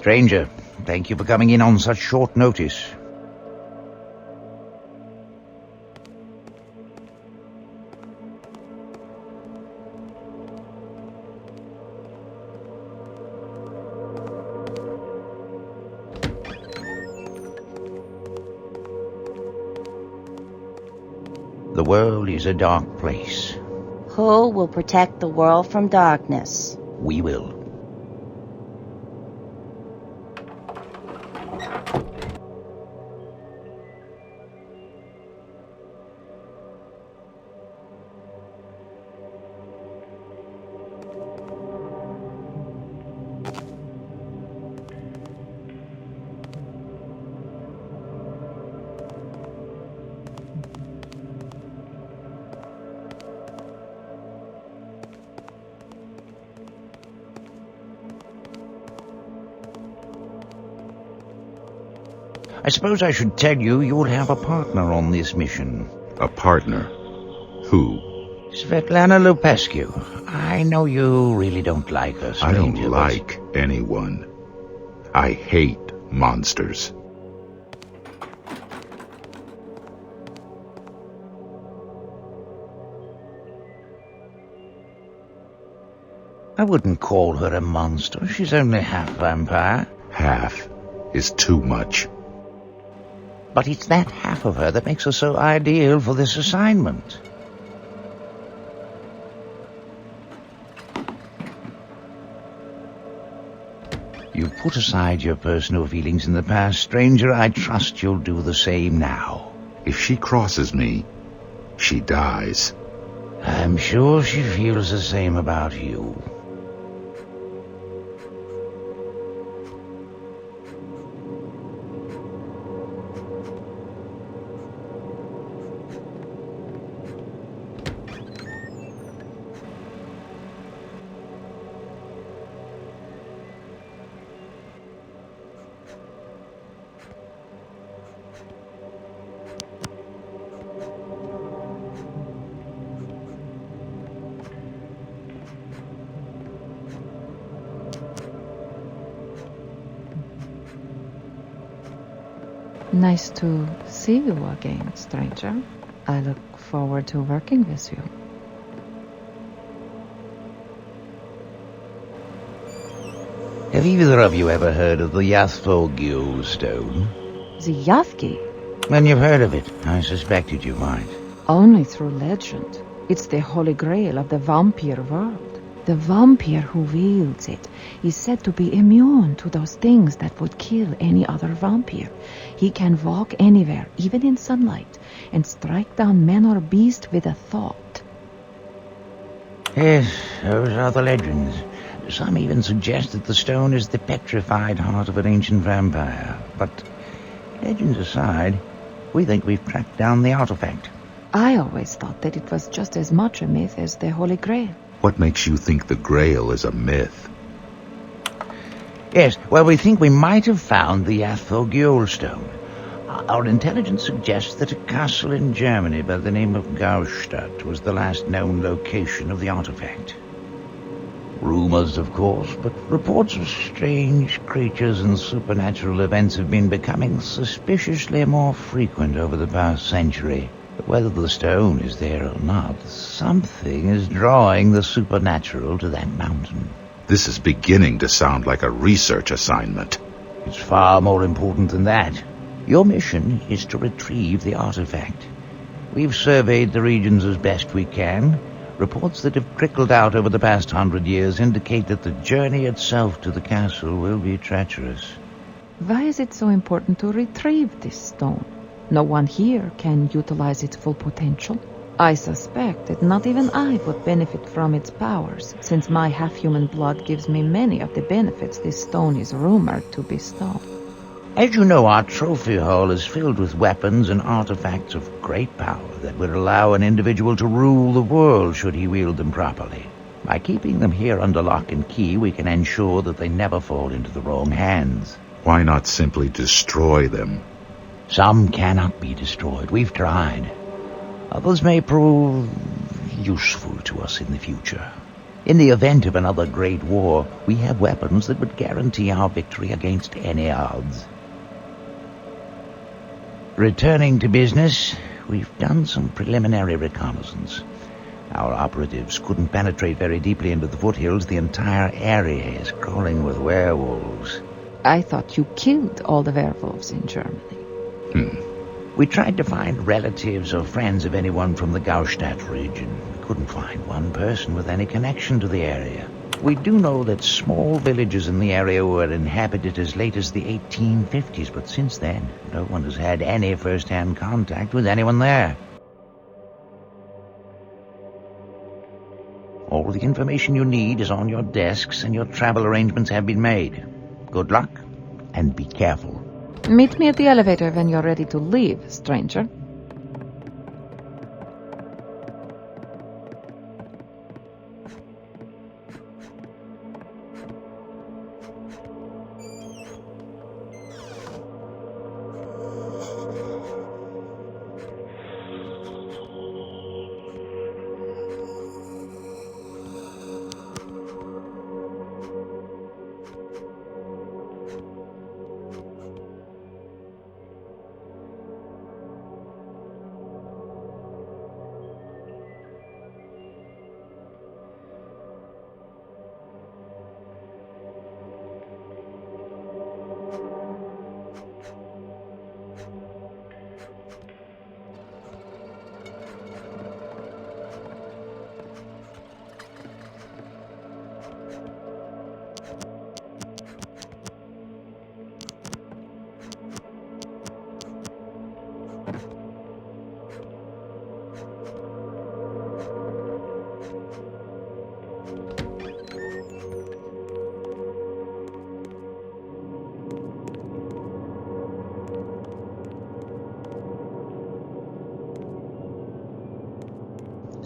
Stranger, thank you for coming in on such short notice. The world is a dark place. Who will protect the world from darkness? We will. I suppose I should tell you you'll have a partner on this mission. A partner? Who? Svetlana Lupescu. I know you really don't like her, stranger. I don't like anyone. I hate monsters. I wouldn't call her a monster. She's only half vampire. Half is too much. But it's that half of her that makes her so ideal for this assignment. You've put aside your personal feelings in the past, stranger. I trust you'll do the same now. If she crosses me, she dies. I'm sure she feels the same about you. Nice to see you again, stranger. I look forward to working with you. Have either of you ever heard of the Yathvogil stone? The Yathgi? When you've heard of it, I suspected you might. Only through legend. It's the holy grail of the vampire world. The vampire who wields it is said to be immune to those things that would kill any other vampire. He can walk anywhere, even in sunlight, and strike down man or beast with a thought. Yes, those are the legends. Some even suggest that the stone is the petrified heart of an ancient vampire. But legends aside, we think we've tracked down the artifact. I always thought that it was just as much a myth as the Holy Grail. What makes you think the Grail is a myth? Yes, well, we think we might have found the Yathvogil stone. Our intelligence suggests that a castle in Germany by the name of Gaustadt was the last known location of the artifact. Rumors, of course, but reports of strange creatures and supernatural events have been becoming suspiciously more frequent over the past century. But whether the stone is there or not, something is drawing the supernatural to that mountain. This is beginning to sound like a research assignment. It's far more important than that. Your mission is to retrieve the artifact. We've surveyed the regions as best we can. Reports that have trickled out over the past 100 years indicate that the journey itself to the castle will be treacherous. Why is it so important to retrieve this stone? No one here can utilize its full potential. I suspect that not even I would benefit from its powers, since my half-human blood gives me many of the benefits this stone is rumored to bestow. As you know, our trophy hall is filled with weapons and artifacts of great power that would allow an individual to rule the world should he wield them properly. By keeping them here under lock and key, we can ensure that they never fall into the wrong hands. Why not simply destroy them? Some cannot be destroyed. We've tried. Others may prove useful to us in the future. In the event of another great war, we have weapons that would guarantee our victory against any odds. Returning to business, we've done some preliminary reconnaissance. Our operatives couldn't penetrate very deeply into the foothills. The entire area is crawling with werewolves. I thought you killed all the werewolves in Germany. We tried to find relatives or friends of anyone from the Gaustadt region. We couldn't find one person with any connection to the area. We do know that small villages in the area were inhabited as late as the 1850s, but since then, no one has had any first-hand contact with anyone there. All the information you need is on your desks, and your travel arrangements have been made. Good luck, and be careful. Meet me at the elevator when you're ready to leave, stranger.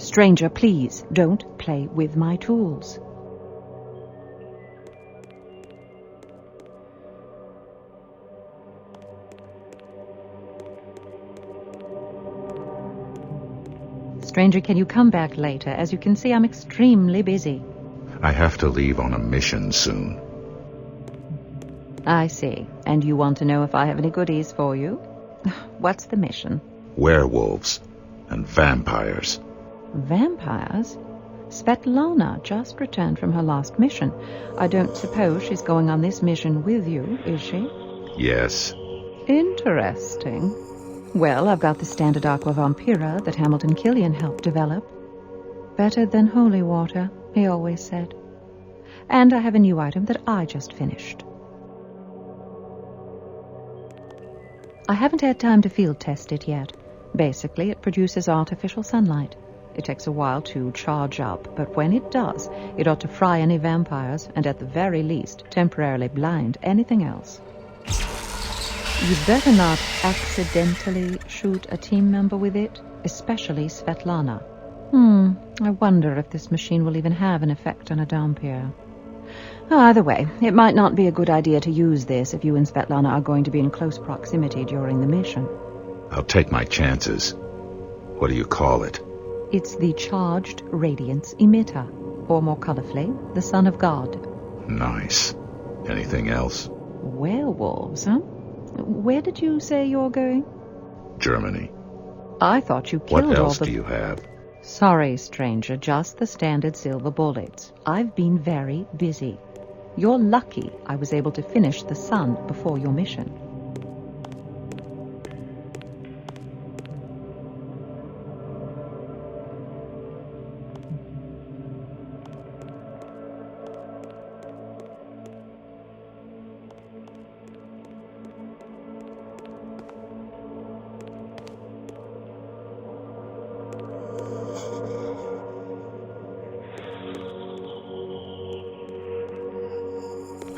Stranger, please, don't play with my tools. Stranger, can you come back later? As you can see, I'm extremely busy. I have to leave on a mission soon. I see. And you want to know if I have any goodies for you? What's the mission? Werewolves and vampires. Vampires? Svetlana just returned from her last mission. I don't suppose she's going on this mission with you, is she? Yes. Interesting. Well, I've got the standard aqua vampira that Hamilton Killian helped develop. Better than holy water, he always said. And I have a new item that I just finished. I haven't had time to field test it yet. Basically, it produces artificial sunlight. It takes a while to charge up, but when it does, it ought to fry any vampires and at the very least temporarily blind anything else. You'd better not accidentally shoot a team member with it, especially Svetlana. I wonder if this machine will even have an effect on a Dhampir. Either way, it might not be a good idea to use this if you and Svetlana are going to be in close proximity during the mission. I'll take my chances. What do you call it? It's the Charged Radiance Emitter, or more colorfully, the Son of God. Nice. Anything else? Werewolves, huh? Where did you say you're going? Germany. I thought you killed all the... What else do you have? Sorry, stranger, just the standard silver bullets. I've been very busy. You're lucky I was able to finish the sun before your mission.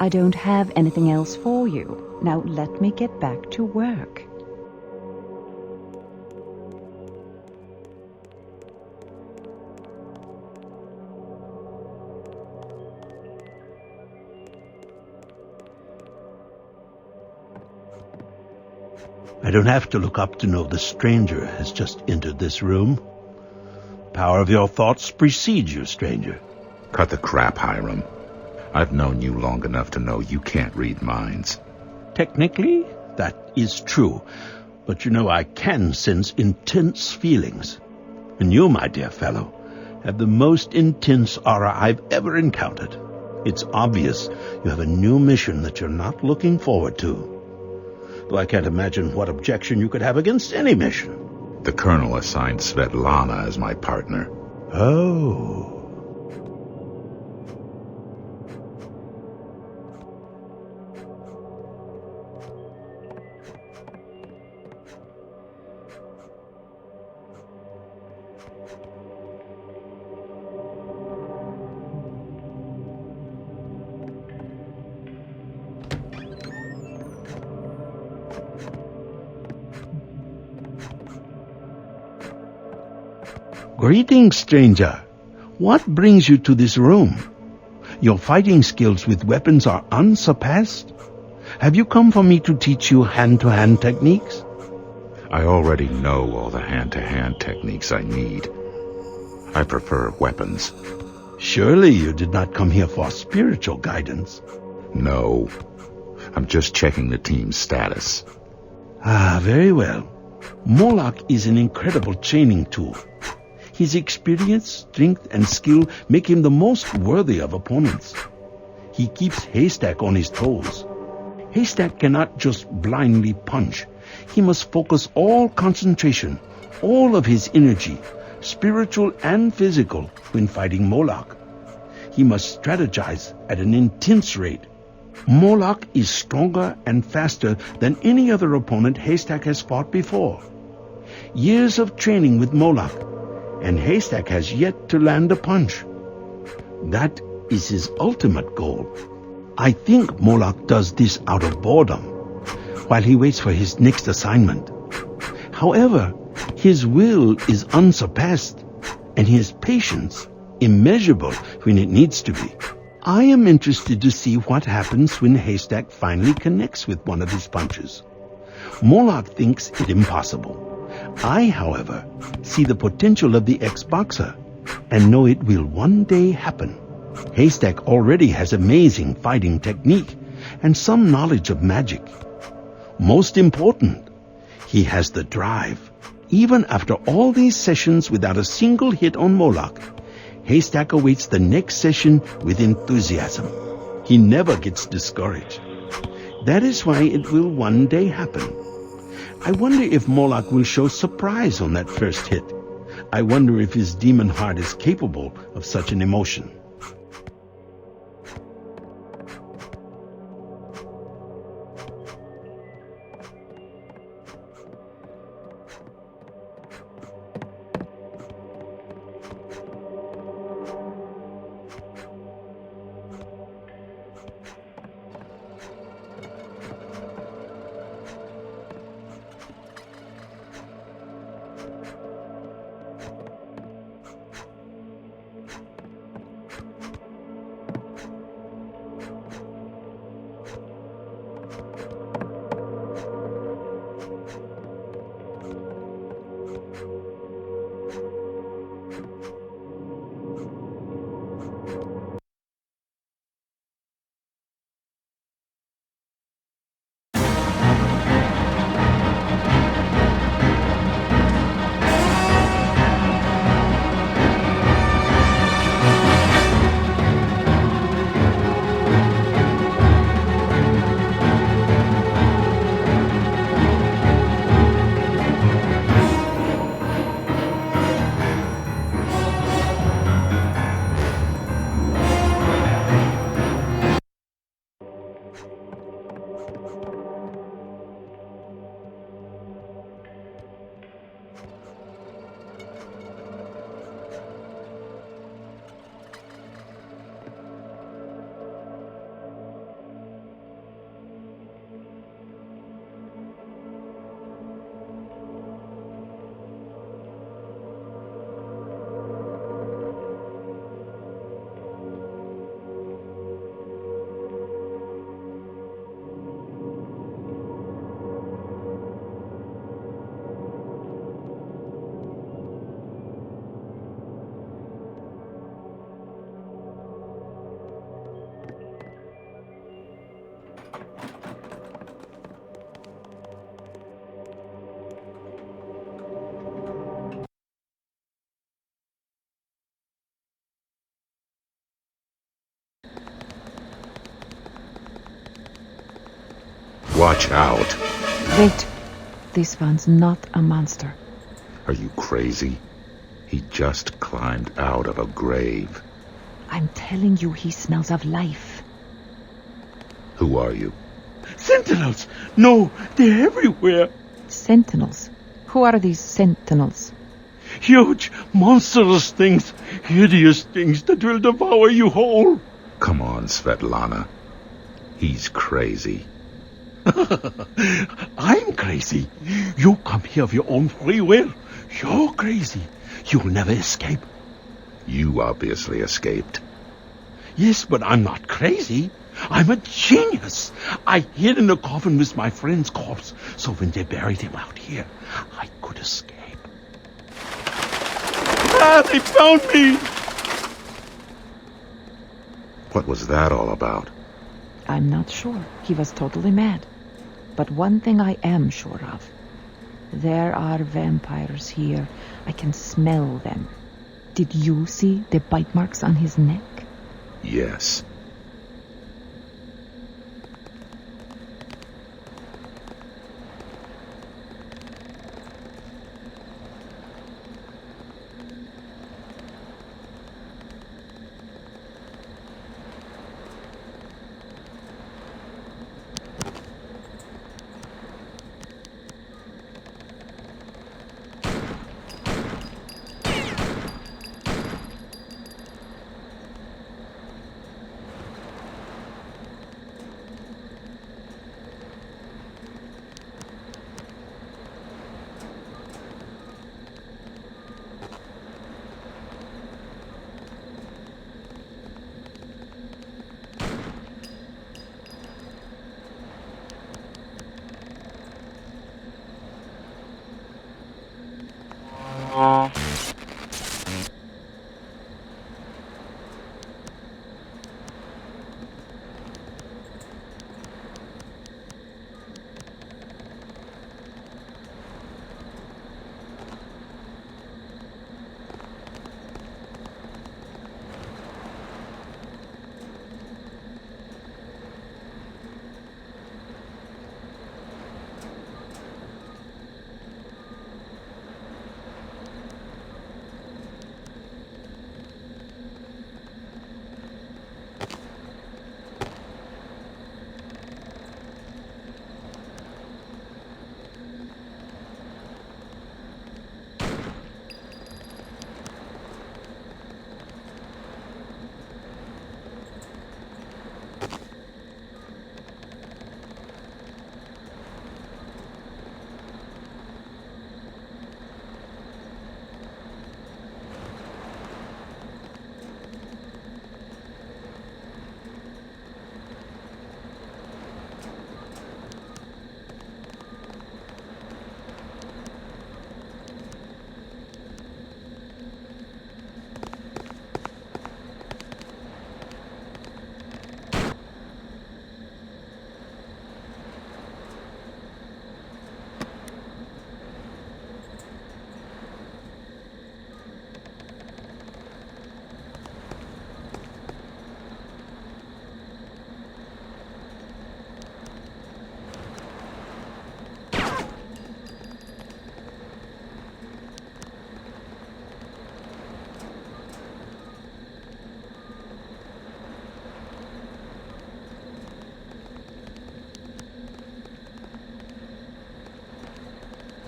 I don't have anything else for you. Now let me get back to work. I don't have to look up to know the stranger has just entered this room. The power of your thoughts precedes you, stranger. Cut the crap, Hiram. I've known you long enough to know you can't read minds. Technically, that is true. But you know, I can sense intense feelings. And you, my dear fellow, have the most intense aura I've ever encountered. It's obvious you have a new mission that you're not looking forward to. Though I can't imagine what objection you could have against any mission. The Colonel assigned Svetlana as my partner. Oh. Greetings, stranger. What brings you to this room? Your fighting skills with weapons are unsurpassed. Have you come for me to teach you hand-to-hand techniques? I already know all the hand-to-hand techniques I need. I prefer weapons. Surely you did not come here for spiritual guidance. No. I'm just checking the team's status. Ah, very well. Moloch is an incredible training tool. His experience, strength, and skill make him the most worthy of opponents. He keeps Haystack on his toes. Haystack cannot just blindly punch. He must focus all concentration, all of his energy, spiritual and physical, when fighting Moloch. He must strategize at an intense rate. Moloch is stronger and faster than any other opponent Haystack has fought before. Years of training with Moloch, and Haystack has yet to land a punch. That is his ultimate goal. I think Moloch does this out of boredom, while he waits for his next assignment. However, his will is unsurpassed, and his patience immeasurable when it needs to be. I am interested to see what happens when Haystack finally connects with one of his punches. Moloch thinks it impossible. I, however, see the potential of the ex-boxer and know it will one day happen. Haystack already has amazing fighting technique and some knowledge of magic. Most important, he has the drive. Even after all these sessions without a single hit on Moloch, Haystack awaits the next session with enthusiasm. He never gets discouraged. That is why it will one day happen. I wonder if Moloch will show surprise on that first hit. I wonder if his demon heart is capable of such an emotion. Watch out. Wait. This one's not a monster. Are you crazy? He just climbed out of a grave. I'm telling you, he smells of life. Who are you? Sentinels! No, they're everywhere. Sentinels? Who are these sentinels? Huge, monstrous things. Hideous things that will devour you whole. Come on, Svetlana. He's crazy. I'm crazy. You come here of your own free will. You're crazy. You'll never escape. You obviously escaped. Yes, but I'm not crazy. I'm a genius. I hid in the coffin with my friend's corpse, so when they buried him out here, I could escape. Ah, they found me! What was that all about? I'm not sure. He was totally mad. But one thing I am sure of. There are vampires here. I can smell them. Did you see the bite marks on his neck? Yes.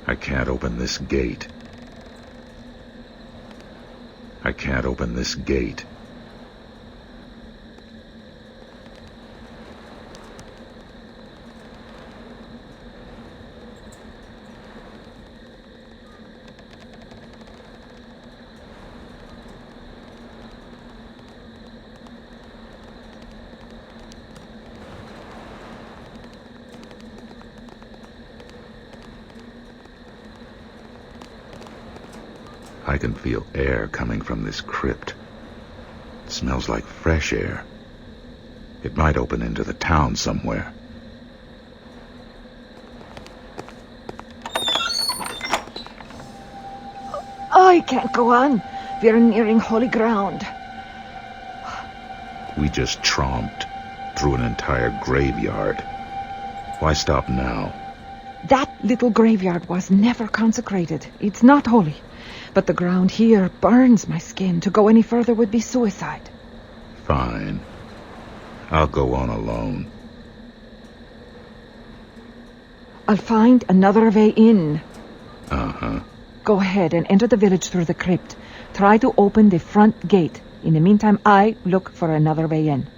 I can't open this gate. I can't open this gate. I can feel air coming from this crypt. It smells like fresh air. It might open into the town somewhere. I can't go on. We're nearing holy ground. We just tromped through an entire graveyard. Why stop now? That little graveyard was never consecrated. It's not holy. But the ground here burns my skin. To go any further would be suicide. Fine. I'll go on alone. I'll find another way in. Uh-huh. Go ahead and enter the village through the crypt. Try to open the front gate. In the meantime, I look for another way in.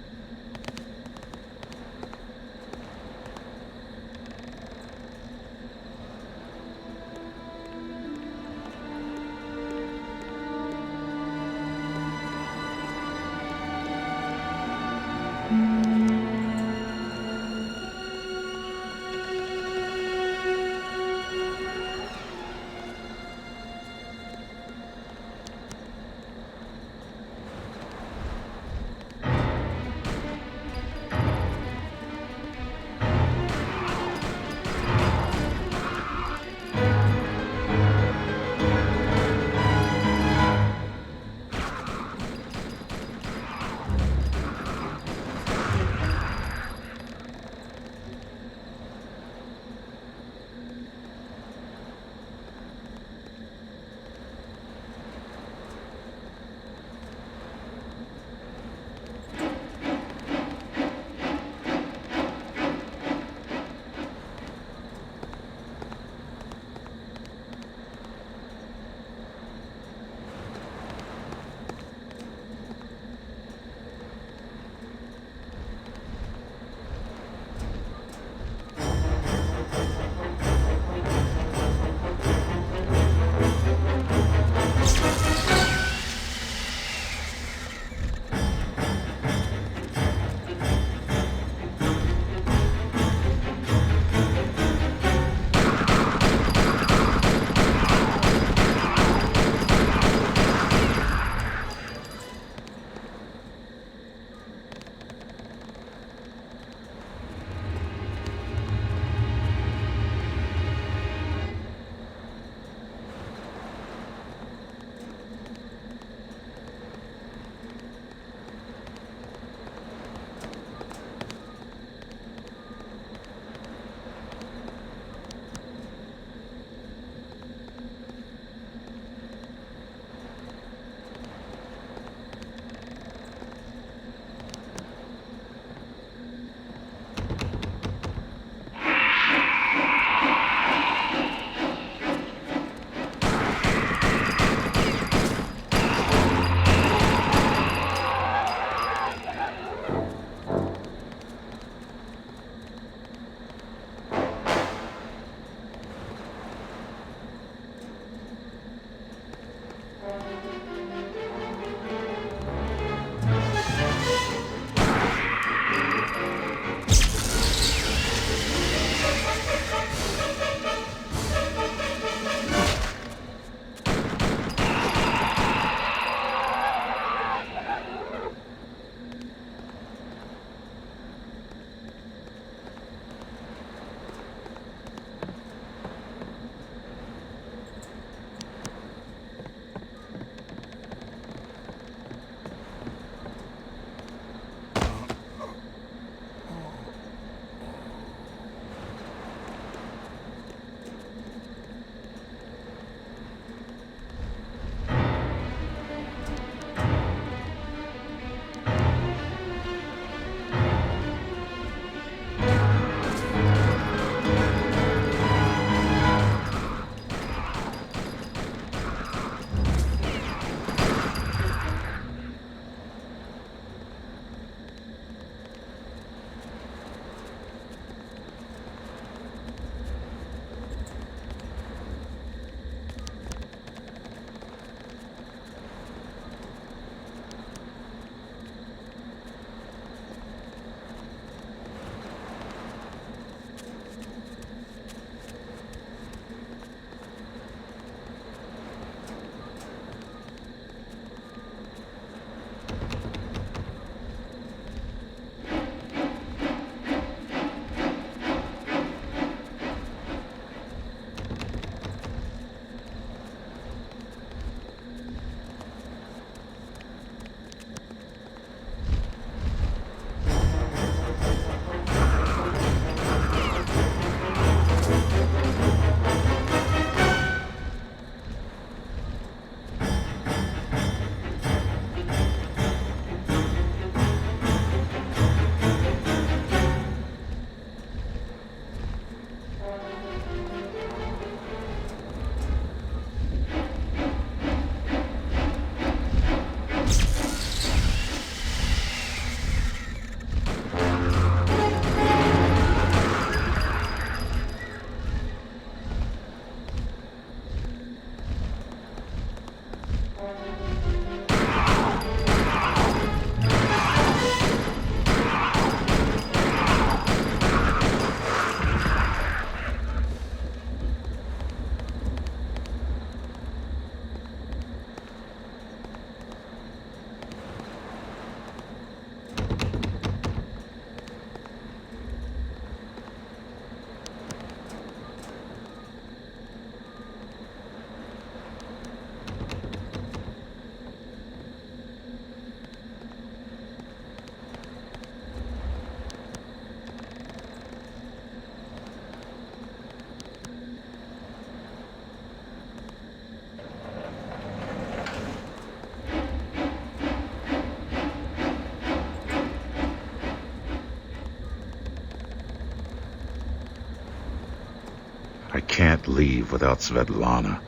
leave without Svetlana.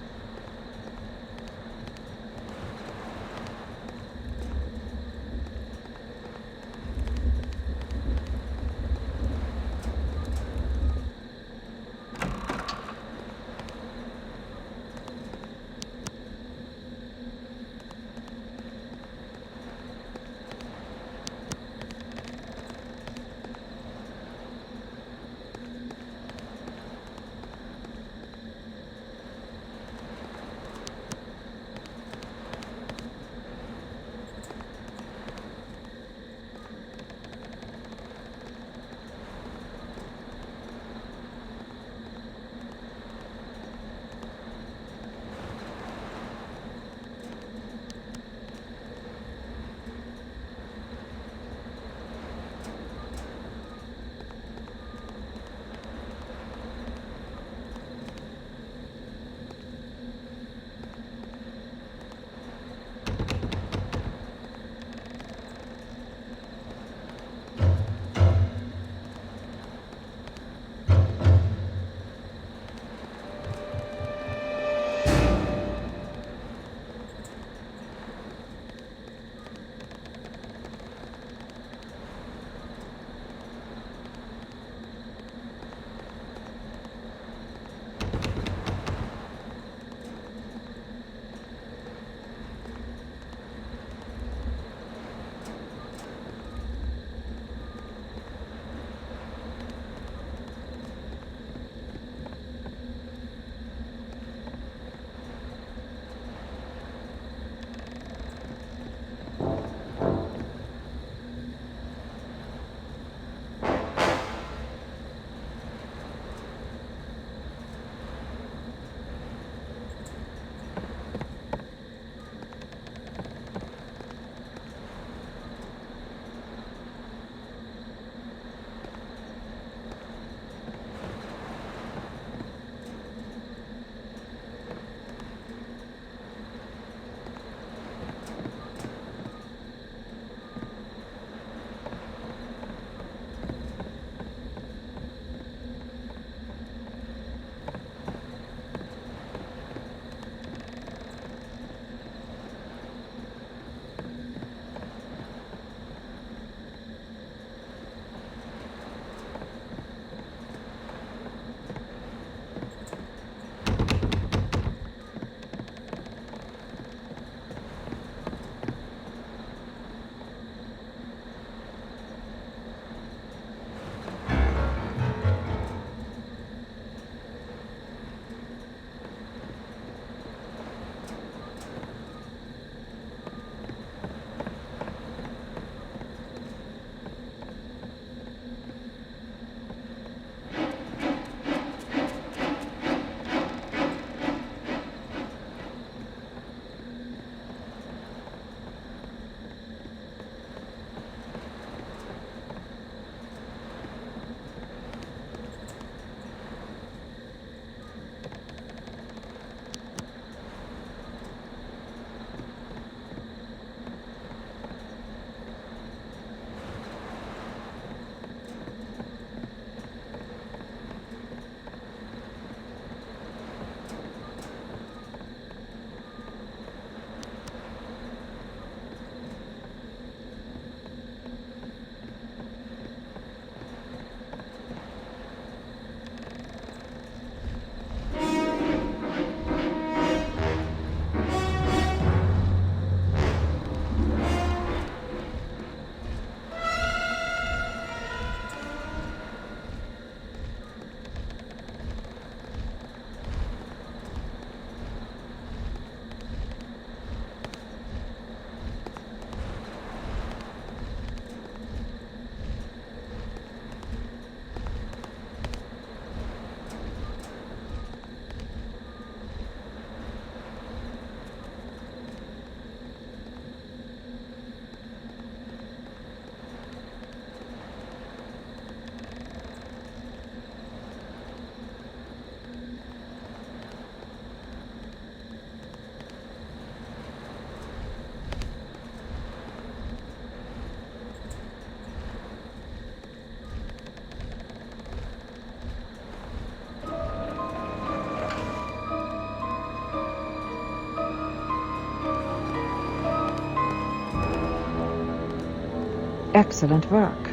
Excellent work.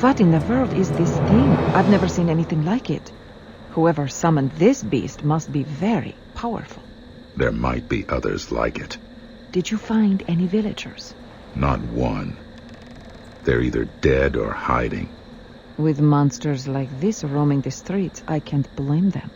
What in the world is this thing? I've never seen anything like it. Whoever summoned this beast must be very powerful. There might be others like it. Did you find any villagers? Not one. They're either dead or hiding. With monsters like this roaming the streets, I can't blame them.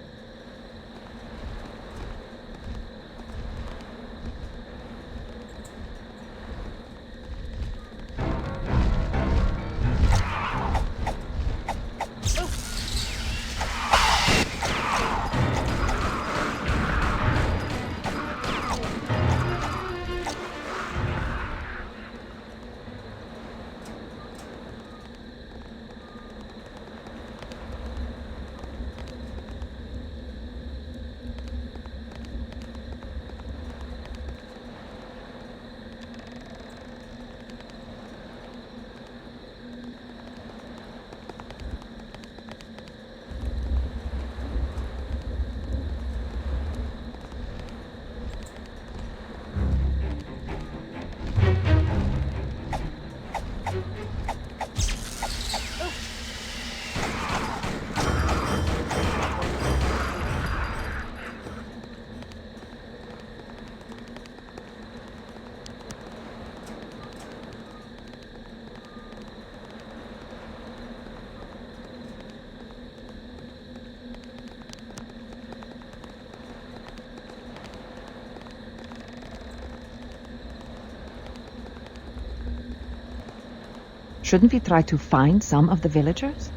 Shouldn't we try to find some of the villagers?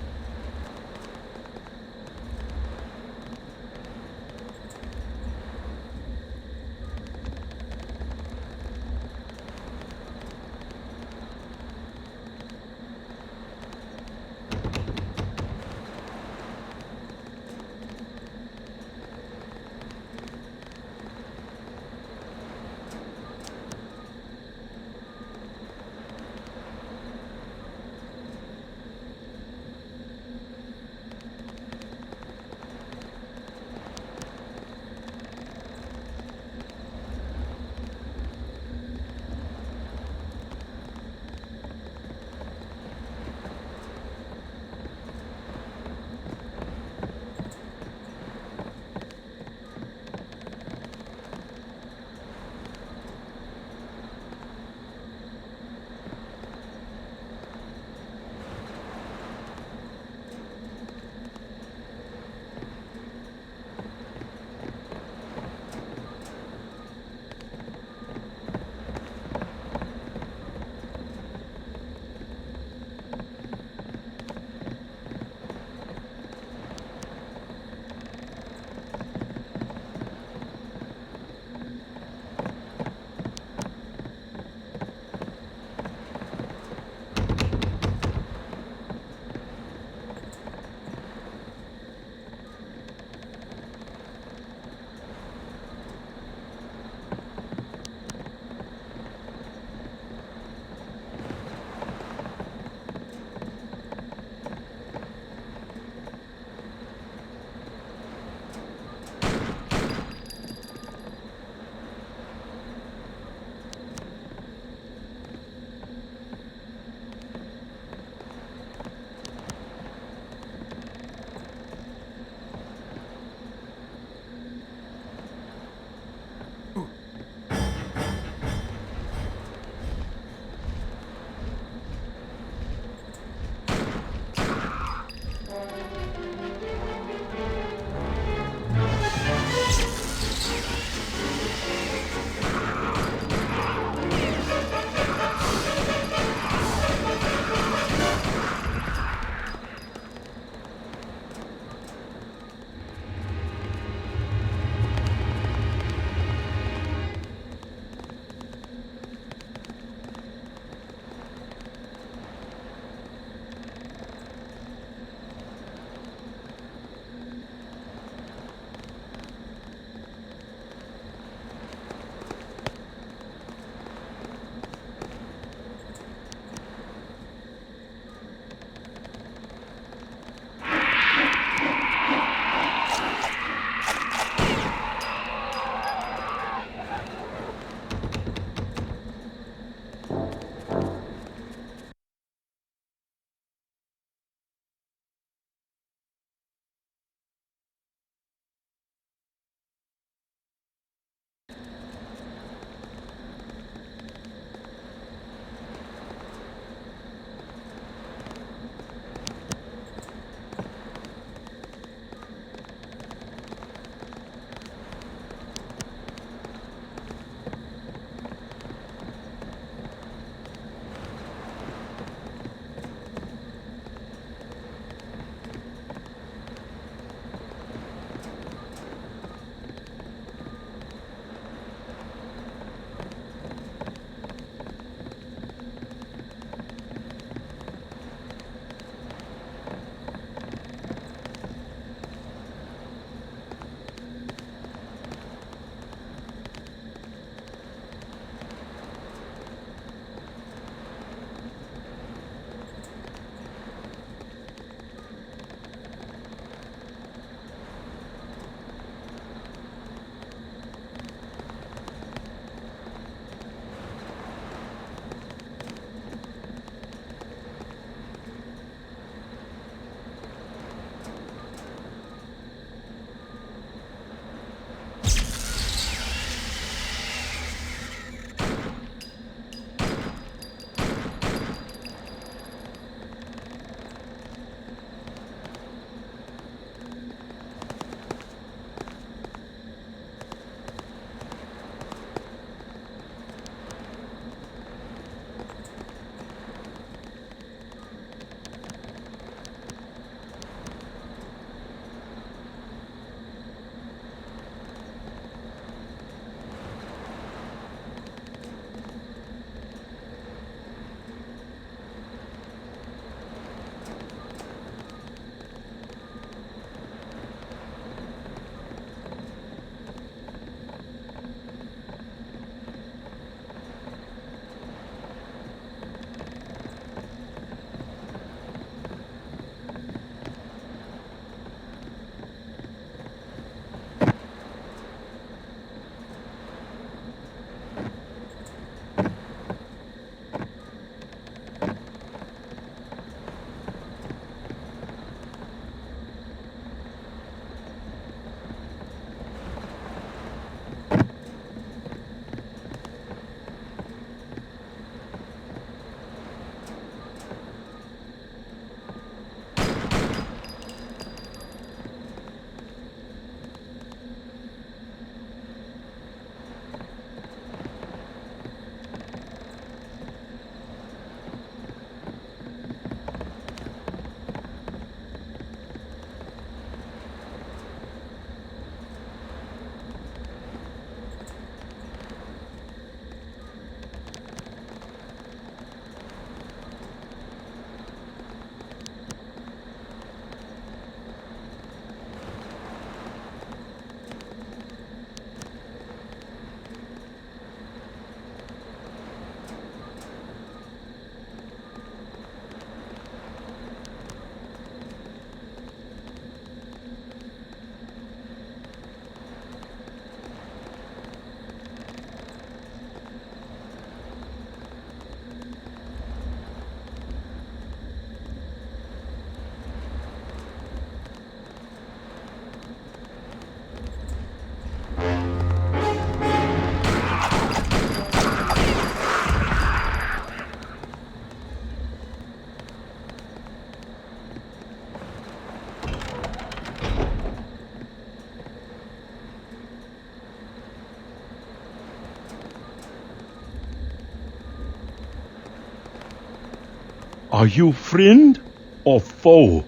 Are you friend or foe?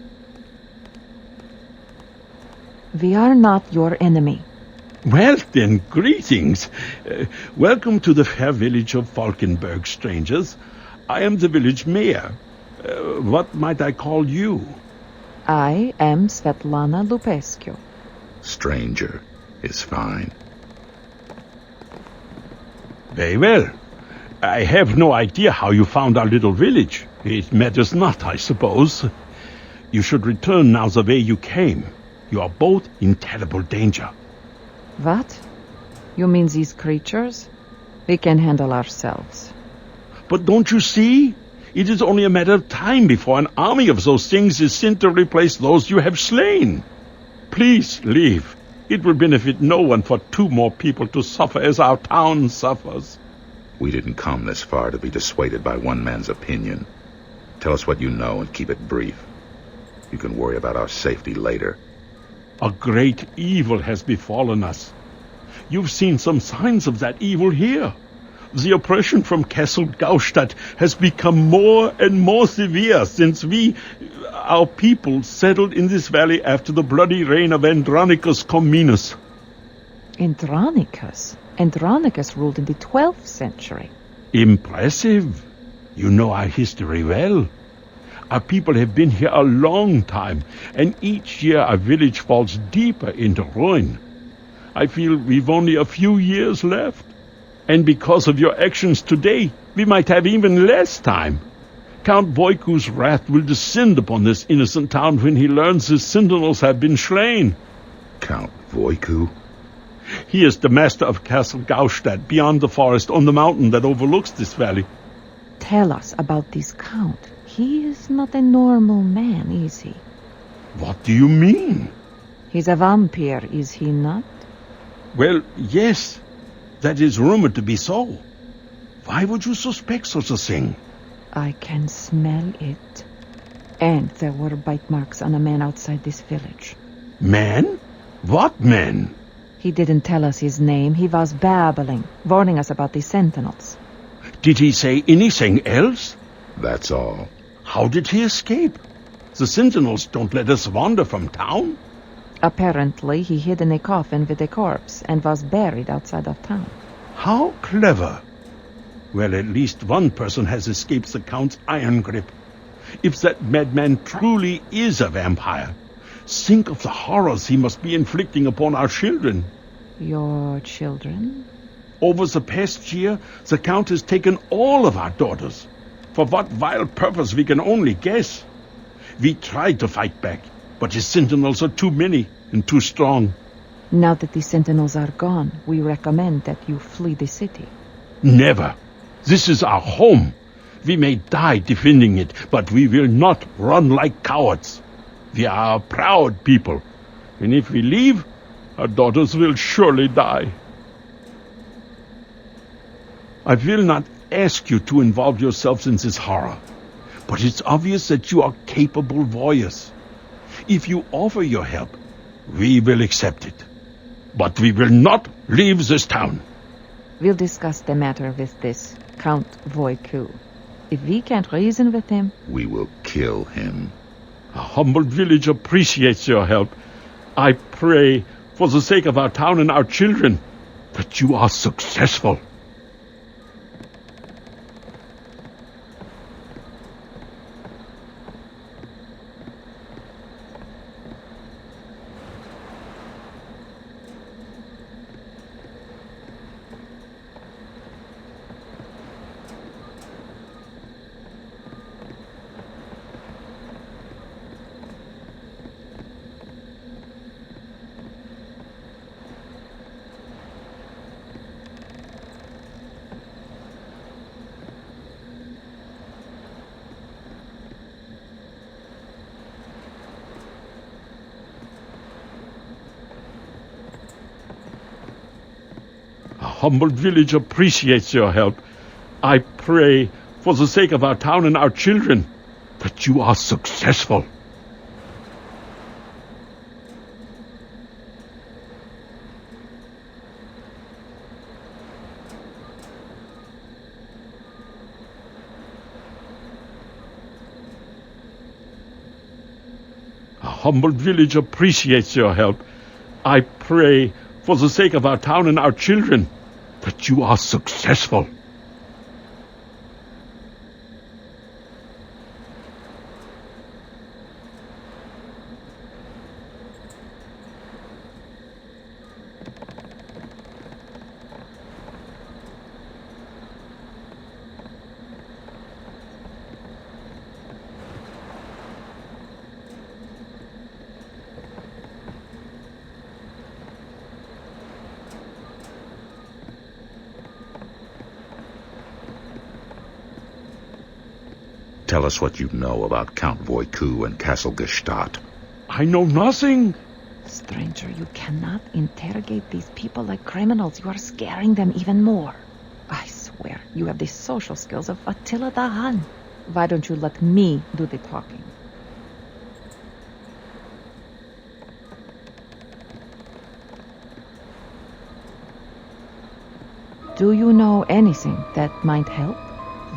We are not your enemy. Well, then, greetings. Welcome to the fair village of Falkenberg, strangers. I am the village mayor. What might I call you? I am Svetlana Lupescu. Stranger is fine. Very well. I have no idea how you found our little village. It matters not, I suppose. You should return now the way you came. You are both in terrible danger. What? You mean these creatures? We can handle ourselves. But don't you see? It is only a matter of time before an army of those things is sent to replace those you have slain. Please leave. It will benefit no one for 2 more people to suffer as our town suffers. We didn't come this far to be dissuaded by one man's opinion. Tell us what you know and keep it brief. You can worry about our safety later. A great evil has befallen us. You've seen some signs of that evil here. The oppression from Castle Gaustadt has become more and more severe since our people, settled in this valley after the bloody reign of Andronicus Comminus. Andronicus? Andronicus ruled in the 12th century. Impressive. You know our history well. Our people have been here a long time, and each year our village falls deeper into ruin. I feel we've only a few years left. And because of your actions today, we might have even less time. Count Voiku's wrath will descend upon this innocent town when he learns his sentinels have been slain. Count Voiku? He is the master of Castle Gaustadt, beyond the forest, on the mountain that overlooks this valley. Tell us about this count. He is not a normal man, is he? What do you mean? He's a vampire, is he not? Well, yes. That is rumored to be so. Why would you suspect such a thing? I can smell it. And there were bite marks on a man outside this village. Man? What man? He didn't tell us his name. He was babbling, warning us about the sentinels. Did he say anything else? That's all. How did he escape? The sentinels don't let us wander from town. Apparently, he hid in a coffin with a corpse and was buried outside of town. How clever. Well, at least one person has escaped the Count's iron grip. If that madman truly is a vampire, think of the horrors he must be inflicting upon our children. Your children? Over the past year, the Count has taken all of our daughters. For what vile purpose we can only guess. We tried to fight back, but his sentinels are too many and too strong. Now that the sentinels are gone, we recommend that you flee the city. Never. This is our home. We may die defending it, but we will not run like cowards. We are a proud people, and if we leave, our daughters will surely die. I will not ask you to involve yourselves in this horror, but it's obvious that you are capable voyeurs. If you offer your help, we will accept it. But we will not leave this town. We'll discuss the matter with this Count Voiku. If we can't reason with him, We will kill him. A humble village appreciates your help. I pray, for the sake of our town and our children, that you are successful. A humble village appreciates your help. I pray, for the sake of our town and our children, that you are successful. humble village appreciates your help. I pray, for the sake of our town and our children, that you are successful. Tell us what you know about Count Voiku and Castle Gestadt. I know nothing. Stranger, you cannot interrogate these people like criminals. You are scaring them even more. I swear, you have the social skills of Attila the Hun. Why don't you let me do the talking? Do you know anything that might help?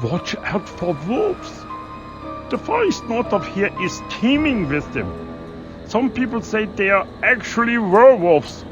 Watch out for wolves. The forest north of here is teeming with them. Some people say they are actually werewolves.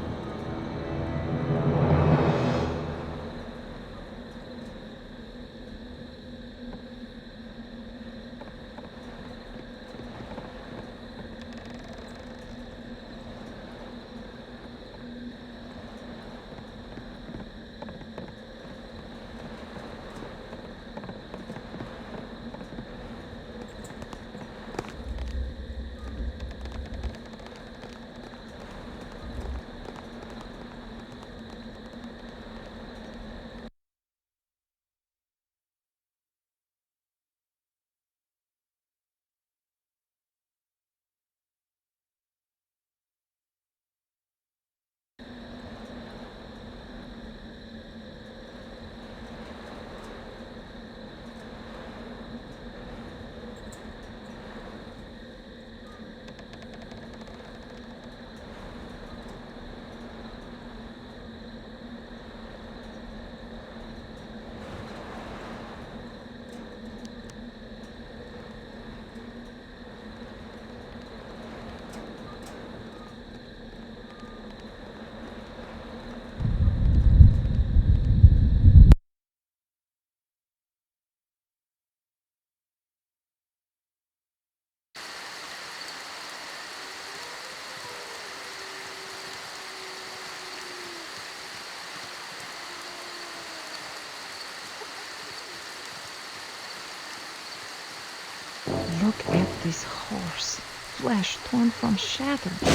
Look at this horse, flesh torn from shattered bones.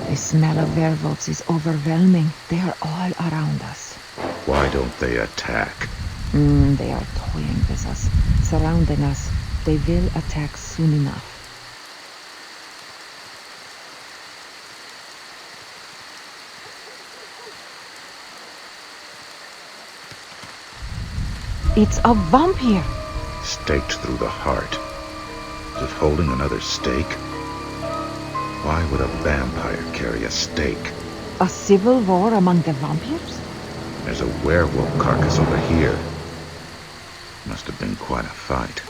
The smell of werewolves is overwhelming. They are all around us. Why don't they attack? They are toying with us, surrounding us. They will attack soon enough. It's a vampire! Staked through the heart. Is it holding another stake? Why would a vampire carry a stake? A civil war among the vampires? There's a werewolf carcass over here. Must have been quite a fight.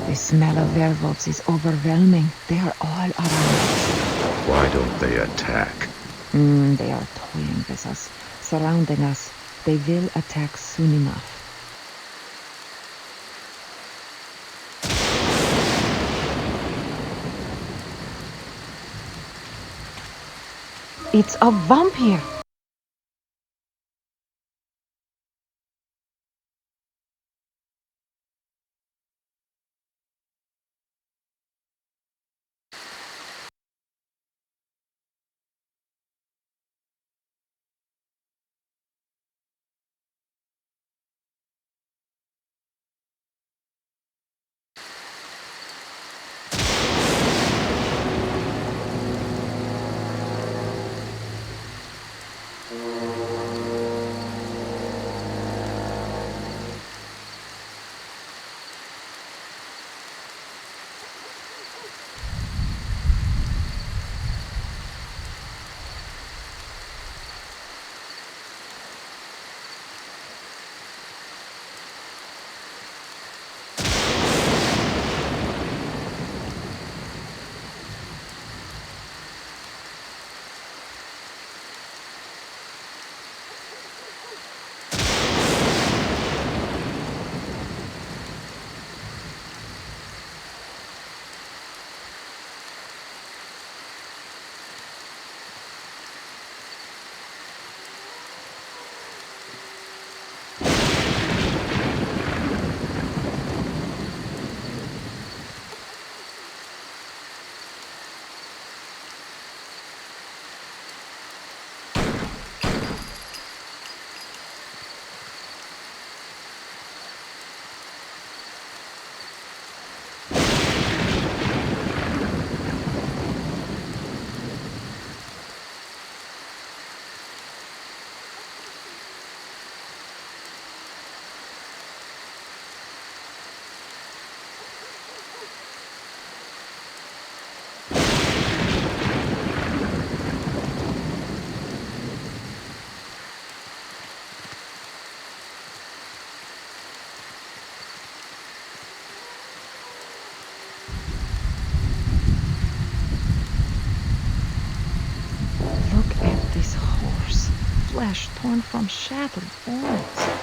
The smell of werewolves is overwhelming. They are all around us. Why don't they attack? They are toying with us, surrounding us. They will attack soon enough. It's a vampire. Look at this horse, flesh torn from shattered bones.